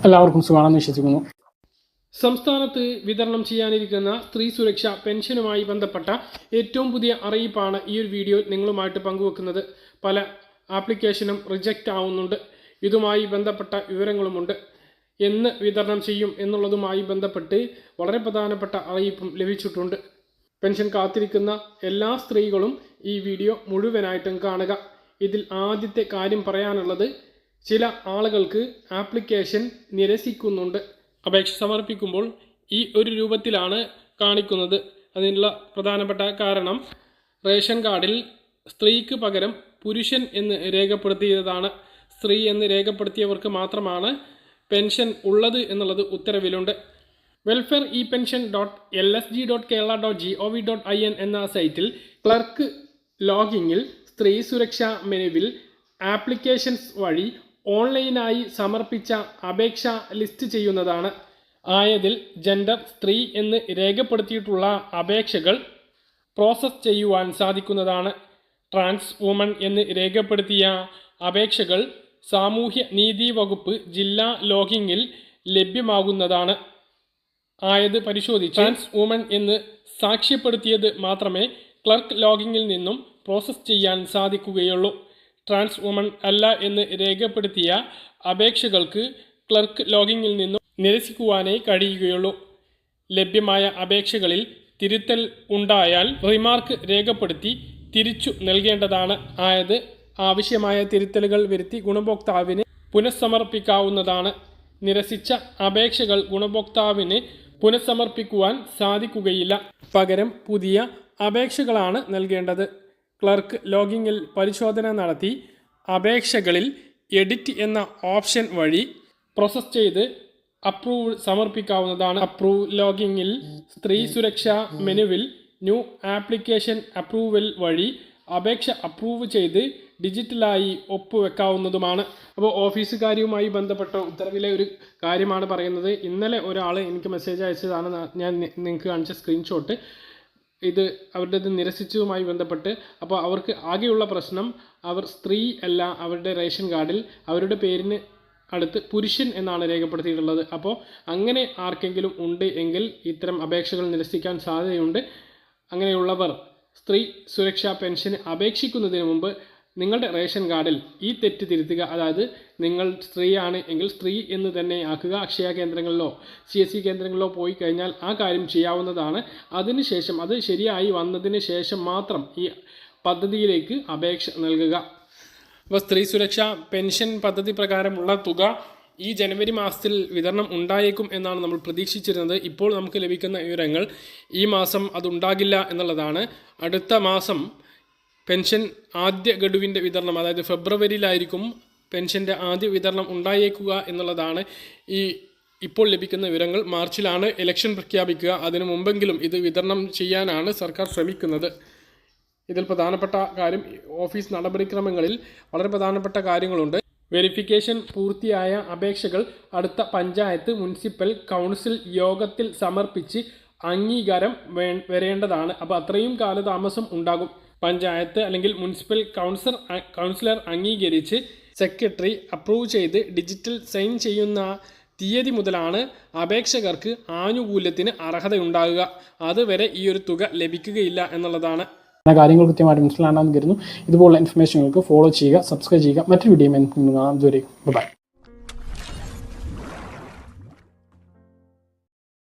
എല്ലാവർക്കും സുഖമാണെന്ന് വിശ്വസിക്കുന്നു. സംസ്ഥാനത്ത് വിതരണം ചെയ്യാനിരിക്കുന്ന സ്ത്രീ സുരക്ഷാ പെൻഷനുമായി ബന്ധപ്പെട്ട ഏറ്റവും പുതിയ അറിയിപ്പാണ് ഈ ഒരു വീഡിയോ നിങ്ങളുമായിട്ട് പങ്കുവെക്കുന്നത്. പല ആപ്ലിക്കേഷനും റിജക്റ്റ് ആവുന്നുണ്ട്. ഇതുമായി ബന്ധപ്പെട്ട വിവരങ്ങളുമുണ്ട്. എന്ന് വിതരണം ചെയ്യും എന്നുള്ളതുമായി ബന്ധപ്പെട്ട് വളരെ പ്രധാനപ്പെട്ട അറിയിപ്പും ലഭിച്ചിട്ടുണ്ട്. പെൻഷൻ കാത്തിരിക്കുന്ന എല്ലാ സ്ത്രീകളും ഈ വീഡിയോ മുഴുവനായിട്ടും കാണുക. ഇതിൽ ആദ്യത്തെ കാര്യം പറയാനുള്ളത്, ചില ആളുകൾക്ക് ആപ്ലിക്കേഷൻ നിരസിക്കുന്നുണ്ട്. അപേക്ഷ സമർപ്പിക്കുമ്പോൾ ഈ ഒരു രൂപത്തിലാണ് കാണിക്കുന്നത്. അതിനുള്ള പ്രധാനപ്പെട്ട കാരണം, റേഷൻ കാർഡിൽ സ്ത്രീക്ക് പകരം പുരുഷൻ എന്ന് രേഖപ്പെടുത്തിയതാണ്. സ്ത്രീ എന്ന് രേഖപ്പെടുത്തിയവർക്ക് മാത്രമാണ് പെൻഷൻ ഉള്ളത് എന്നുള്ളത് ഉത്തരവിലുണ്ട്. വെൽഫെയർ ഇ പെൻഷൻ .lsg.kerala.gov.in എന്ന സൈറ്റിൽ ക്ലർക്ക് ലോഗിങ്ങിൽ സ്ത്രീ സുരക്ഷാ മെനുവിൽ ആപ്ലിക്കേഷൻസ് വഴി ഓൺലൈനായി സമർപ്പിച്ച അപേക്ഷ ലിസ്റ്റ് ചെയ്യുന്നതാണ്. ആയതിൽ ജെൻഡർ സ്ത്രീ എന്ന് രേഖപ്പെടുത്തിയിട്ടുള്ള അപേക്ഷകൾ പ്രോസസ്സ് ചെയ്യുവാൻ സാധിക്കുന്നതാണ്. ട്രാൻസ് വുമൺ എന്ന് രേഖപ്പെടുത്തിയ അപേക്ഷകൾ സാമൂഹ്യ നീതി വകുപ്പ് ജില്ലാ ലോഗിങ്ങിൽ ലഭ്യമാകുന്നതാണ്. ആയത് പരിശോധിച്ച് ട്രാൻസ് വുമൺ എന്ന് സാക്ഷ്യപ്പെടുത്തിയത് മാത്രമേ ക്ലർക്ക് ലോഗിങ്ങിൽ നിന്നും പ്രോസസ്സ് ചെയ്യാൻ സാധിക്കുകയുള്ളൂ. ട്രാൻസ് വുമൺ അല്ല എന്ന് രേഖപ്പെടുത്തിയ അപേക്ഷകൾക്ക് ക്ലർക്ക് ലോഗിങ്ങിൽ നിന്നും നിരസിക്കുവാനേ കഴിയുകയുള്ളൂ. ലഭ്യമായ അപേക്ഷകളിൽ തിരുത്തൽ ഉണ്ടായാൽ റിമാർക്ക് രേഖപ്പെടുത്തി തിരിച്ചു നൽകേണ്ടതാണ്. ആയത് ആവശ്യമായ തിരുത്തലുകൾ വരുത്തി ഗുണഭോക്താവിന് പുനഃസമർപ്പിക്കാവുന്നതാണ്. നിരസിച്ച അപേക്ഷകൾ ഗുണഭോക്താവിന് പുനഃസമർപ്പിക്കുവാൻ സാധിക്കുകയില്ല. പകരം പുതിയ അപേക്ഷകളാണ് നൽകേണ്ടത്. ക്ലർക്ക് ലോഗിങ്ങിൽ പരിശോധന നടത്തി അപേക്ഷകളിൽ എഡിറ്റ് എന്ന ഓപ്ഷൻ വഴി പ്രോസസ് ചെയ്ത് അപ്രൂവ് സമർപ്പിക്കാവുന്നതാണ്. അപ്രൂവ് ലോഗിങ്ങിൽ സ്ത്രീ സുരക്ഷാ മെനുവിൽ ന്യൂ ആപ്ലിക്കേഷൻ അപ്രൂവൽ വഴി അപേക്ഷ അപ്രൂവ് ചെയ്ത് ഡിജിറ്റലായി ഒപ്പുവെക്കാവുന്നതുമാണ്. അപ്പോൾ ഓഫീസുകാരിയുമായി ബന്ധപ്പെട്ട ഉത്തരവിലെ ഒരു കാര്യമാണ് പറയുന്നത്. ഇന്നലെ ഒരാൾ എനിക്ക് മെസ്സേജ് അയച്ചതാണ് ഞാൻ നിങ്ങൾക്ക് കാണിച്ച സ്ക്രീൻഷോട്ട്. ഇത് അവരുടേത് നിരസിച്ചതുമായി ബന്ധപ്പെട്ട്. അപ്പോൾ അവർക്ക് ആകെയുള്ള പ്രശ്നം, അവർ സ്ത്രീ അല്ല, അവരുടെ റേഷൻ കാർഡിൽ അവരുടെ പേരിന് അടുത്ത് പുരുഷൻ എന്നാണ് രേഖപ്പെടുത്തിയിട്ടുള്ളത്. അപ്പോൾ അങ്ങനെ ആർക്കെങ്കിലും ഉണ്ട് എങ്കിൽ ഇത്തരം അപേക്ഷകൾ നിരസിക്കാൻ സാധ്യതയുണ്ട്. അങ്ങനെയുള്ളവർ സ്ത്രീ സുരക്ഷാ പെൻഷന് അപേക്ഷിക്കുന്നതിന് മുമ്പ് നിങ്ങളുടെ റേഷൻ കാർഡിൽ ഈ തെറ്റ് തിരുത്തുക. അതായത് നിങ്ങൾ സ്ത്രീയാണ് എങ്കിൽ സ്ത്രീ എന്ന് തന്നെ ആക്കുക. അക്ഷയ കേന്ദ്രങ്ങളിലോ CSC കേന്ദ്രങ്ങളിലോ പോയി കഴിഞ്ഞാൽ ആ കാര്യം ചെയ്യാവുന്നതാണ്. അതിനുശേഷം അത് ശരിയായി വന്നതിന് ശേഷം മാത്രം ഈ പദ്ധതിയിലേക്ക് അപേക്ഷ നൽകുക. അപ്പോൾ സ്ത്രീ സുരക്ഷാ പെൻഷൻ പദ്ധതി പ്രകാരമുള്ള തുക ഈ ജനുവരി മാസത്തിൽ വിതരണം ഉണ്ടായേക്കും എന്നാണ് നമ്മൾ പ്രതീക്ഷിച്ചിരുന്നത്. ഇപ്പോൾ നമുക്ക് ലഭിക്കുന്ന വിവരങ്ങൾ ഈ മാസം അതുണ്ടാകില്ല എന്നുള്ളതാണ്. അടുത്ത മാസം പെൻഷൻ ആദ്യ ഗഡുവിൻ്റെ വിതരണം, അതായത് ഫെബ്രുവരിയിലായിരിക്കും പെൻഷൻ്റെ ആദ്യ വിതരണം ഉണ്ടായേക്കുക എന്നുള്ളതാണ് ഇപ്പോൾ ലഭിക്കുന്ന വിവരങ്ങൾ. മാർച്ചിലാണ് ഇലക്ഷൻ പ്രഖ്യാപിക്കുക. അതിനു മുമ്പെങ്കിലും ഇത് വിതരണം ചെയ്യാനാണ് സർക്കാർ ശ്രമിക്കുന്നത്. ഇതിൽ പ്രധാനപ്പെട്ട കാര്യം, ഓഫീസ് നടപടിക്രമങ്ങളിൽ വളരെ പ്രധാനപ്പെട്ട കാര്യങ്ങളുണ്ട്. വെരിഫിക്കേഷൻ പൂർത്തിയായ അപേക്ഷകൾ അടുത്ത പഞ്ചായത്ത്, മുനിസിപ്പൽ കൗൺസിൽ യോഗത്തിൽ സമർപ്പിച്ച് അംഗീകാരം വരേണ്ടതാണ്. അപ്പോൾ അത്രയും കാലതാമസം ഉണ്ടാകും. പഞ്ചായത്ത് അല്ലെങ്കിൽ മുനിസിപ്പൽ കൗൺസിലർ അംഗീകരിച്ച് സെക്രട്ടറി അപ്രൂവ് ചെയ്ത് ഡിജിറ്റൽ സൈൻ ചെയ്യുന്ന തീയതി മുതലാണ് അപേക്ഷകർക്ക് ആനുകൂല്യത്തിന് അർഹതയുണ്ടാകുക. അതുവരെ ഈ ഒരു തുക ലഭിക്കുകയില്ല എന്നുള്ളതാണ്. കാര്യങ്ങൾ കൃത്യമായിട്ട് മനസ്സിലാണെന്ന് കരുതുന്നു. ഇതുപോലുള്ള ഇൻഫർമേഷനുകൾക്ക് ഫോളോ ചെയ്യുക, സബ്സ്ക്രൈബ് ചെയ്യുക. മറ്റൊരു വീഡിയോ കാണാം. ബൈ.